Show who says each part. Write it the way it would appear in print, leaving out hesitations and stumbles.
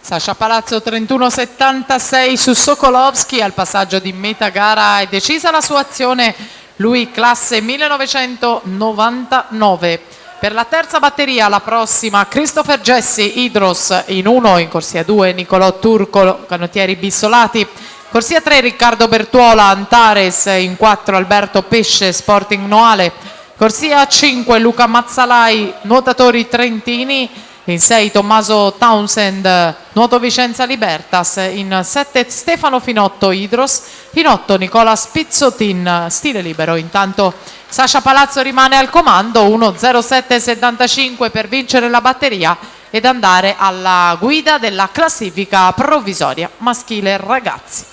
Speaker 1: Sasha Palazzo 31,76 su Sokolovski. Al passaggio di metà gara è decisa la sua azione, lui classe 1999. Per la terza batteria, la prossima, Christopher Jesse, Idros in 1, in corsia 2 Nicolò Turco, canottieri Bissolati, corsia 3 Riccardo Bertuola, Antares, in 4 Alberto Pesce, Sporting Noale, corsia 5 Luca Mazzalai, nuotatori trentini, in 6 Tommaso Townsend, nuoto Vicenza Libertas, in 7 Stefano Finotto, Idros, in 8 Nicola Spizzotin, stile libero. Intanto Sasha Palazzo rimane al comando, 1:07,75 per vincere la batteria ed andare alla guida della classifica provvisoria maschile ragazzi.